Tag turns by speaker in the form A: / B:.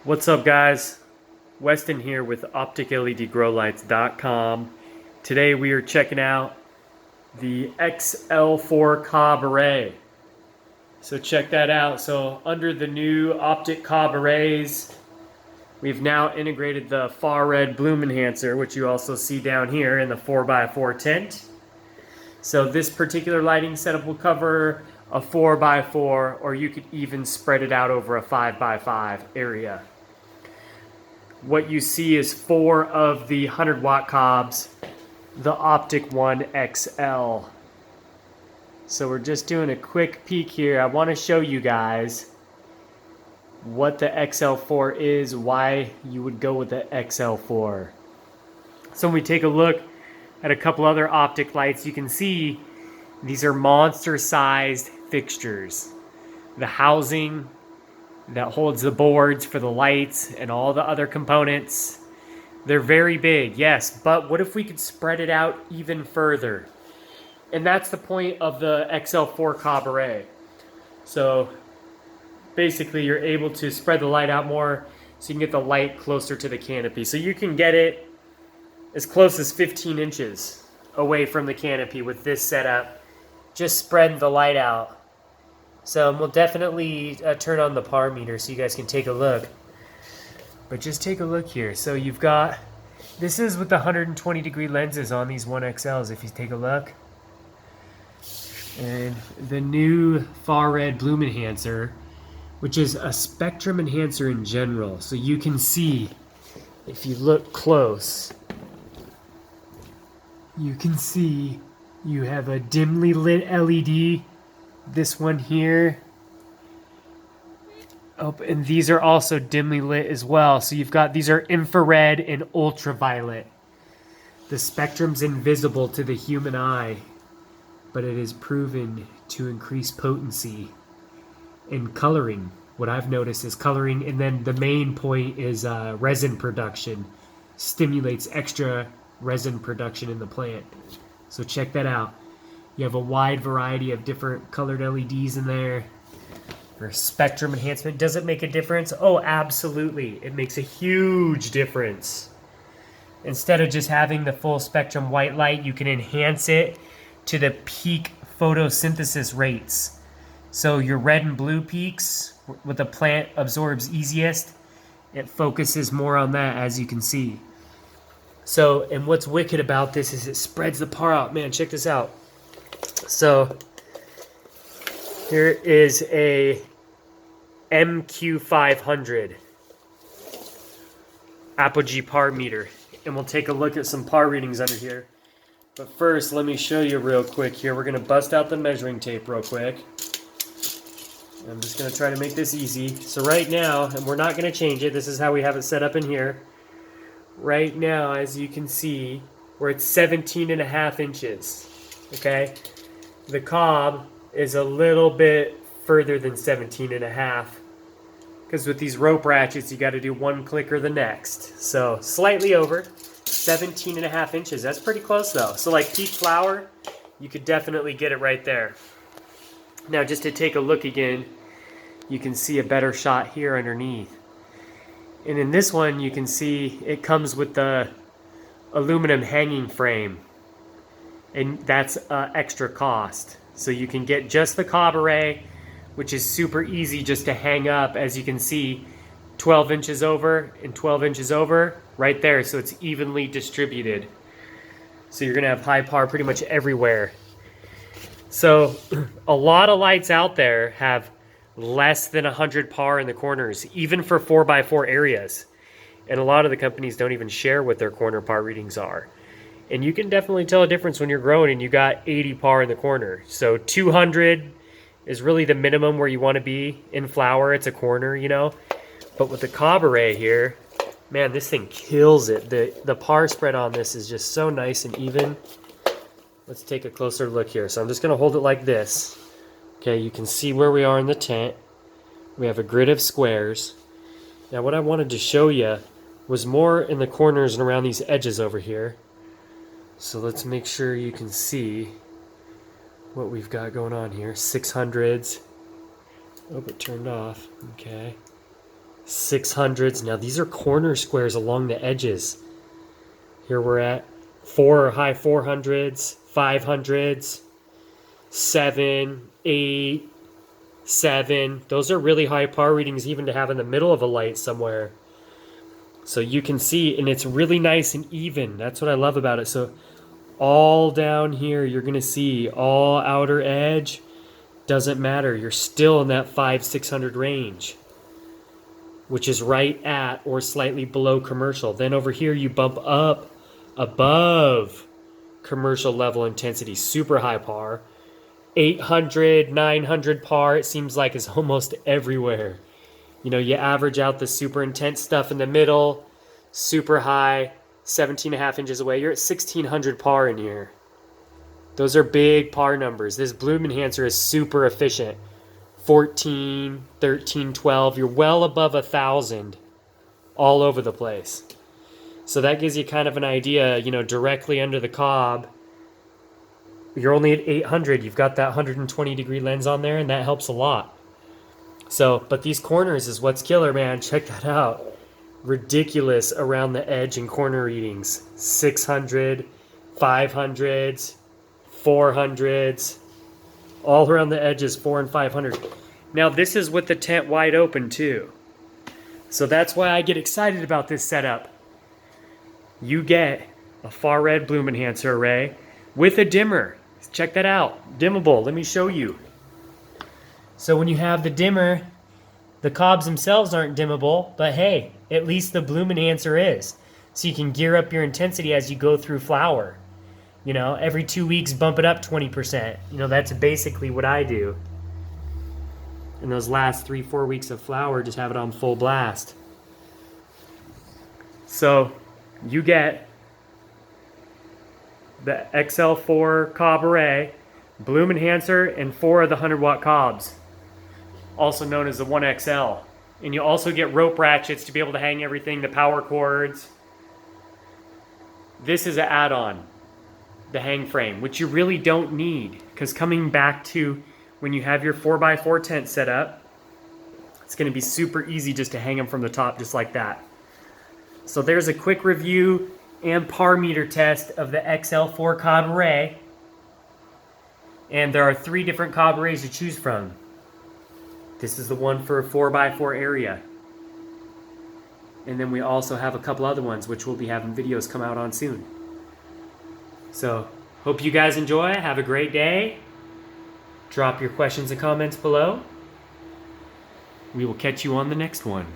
A: What's up, guys? Weston here with OpticLEDGrowlights.com. Today we are checking out the XL4 COB Array. So check that out. So under the new Optic COB Arrays, we've now integrated the far red bloom enhancer, which you also see down here in the 4x4 tent. So this particular lighting setup will cover a 4x4, or you could even spread it out over a 5x5 area. What you see is 4 of the 100-watt cobs, the Optic One XL. So we're just doing a quick peek here. I want to show you guys what the XL4 is, why you would go with the XL4. So when we take a look at a couple other optic lights, you can see these are monster-sized fixtures. The housing that holds the boards for the lights and all the other components, they're very big, yes, but what if we could spread it out even further? And that's the point of the XL4 COB Array. So basically you're able to spread the light out more so you can get the light closer to the canopy. So you can get it as close as 15 inches away from the canopy with this setup. Just spread the light out. So we'll definitely turn on the par meter so you guys can take a look. But just take a look here. So you've got, this is with the 120-degree lenses on these 1XLs, if you take a look. And the new far red bloom enhancer, which is a spectrum enhancer in general. So you can see, if you look close, you can see you have a dimly lit LED. This one here. Oh, and these are also dimly lit as well. So you've got, these are infrared and ultraviolet. The spectrum's invisible to the human eye, but it is proven to increase potency and coloring. What I've noticed is coloring, and then the main point is resin production. Stimulates extra resin production in the plant. So check that out. You have a wide variety of different colored LEDs in there for spectrum enhancement. Does it make a difference? Oh, absolutely. It makes a huge difference. Instead of just having the full spectrum white light, you can enhance it to the peak photosynthesis rates. So your red and blue peaks, what the plant absorbs easiest, it focuses more on that, as you can see. So, and what's wicked about this is it spreads the par out. Man, check this out. So here is a MQ500 apogee par meter, and we'll take a look at some par readings under here. But first, let me show you real quick here. We're going to bust out the measuring tape real quick. I'm just going to try to make this easy. So right now, and we're not going to change it, this is how we have it set up in here. Right now, as you can see, we're at 17.5 inches. Okay? The cob is a little bit further than 17.5, because with these rope ratchets you got to do one click or the next. So slightly over 17.5 inches. That's pretty close though. So like peak flower, you could definitely get it right there. Now just to take a look again, you can see a better shot here underneath. And in this one you can see it comes with the aluminum hanging frame. And that's extra cost. So you can get just the COB Array, which is super easy just to hang up, as you can see, 12 inches over and 12 inches over right there. So it's evenly distributed. So you're going to have high par pretty much everywhere. So a lot of lights out there have less than 100 par in the corners, even for 4x4 areas. And a lot of the companies don't even share what their corner par readings are. And you can definitely tell a difference when you're growing and you got 80 par in the corner. So 200 is really the minimum where you want to be in flower. It's a corner, you know. But with the COB Array here, man, this thing kills it. The par spread on this is just so nice and even. Let's take a closer look here. So I'm just going to hold it like this. Okay, you can see where we are in the tent. We have a grid of squares. Now what I wanted to show you was more in the corners and around these edges over here. So let's make sure you can see what we've got going on here. 600s. Oh, it turned off. Okay. 600s. Now these are corner squares along the edges. Here we're at 4 or high 400s, 500s, 7, 8, 7. Those are really high par readings even to have in the middle of a light somewhere. So you can see, and it's really nice and even. That's what I love about it. So all down here, you're going to see all outer edge. Doesn't matter. You're still in that 500-600 range, which is right at or slightly below commercial. Then over here, you bump up above commercial level intensity, super high par. 800, 900 par, it seems like, is almost everywhere. You know, you average out the super intense stuff in the middle, super high, 17.5 inches away. You're at 1600 par in here. Those are big par numbers. This bloom enhancer is super efficient. 14, 13, 12. You're well above 1,000 all over the place. So that gives you kind of an idea, you know, directly under the cob. You're only at 800. You've got that 120 degree lens on there, and that helps a lot. So, but these corners is what's killer, man. Check that out. Ridiculous around the edge and corner readings. 600, 500s, 400s, all around the edges, 4 and 500. Now this is with the tent wide open too. So that's why I get excited about this setup. You get a far red bloom enhancer array with a dimmer. Check that out. Dimmable. Let me show you. So when you have the dimmer, the cobs themselves aren't dimmable, but hey, at least the bloom enhancer is. So you can gear up your intensity as you go through flower. You know, every 2 weeks, bump it up 20%. You know, that's basically what I do. In those last 3-4 weeks of flower, just have it on full blast. So you get the XL4 COB Array, bloom enhancer, and 4 of the 100-watt cobs, also known as the 1XL. And you also get rope ratchets to be able to hang everything, the power cords. This is an add-on, the hang frame, which you really don't need, because coming back to when you have your 4x4 tent set up, it's going to be super easy just to hang them from the top just like that. So there's a quick review and par meter test of the XL4 COB Array. And there are 3 different COB arrays to choose from. This is the one for a 4x4 area. And then we also have a couple other ones which we'll be having videos come out on soon. So, hope you guys enjoy. Have a great day. Drop your questions and comments below. We will catch you on the next one.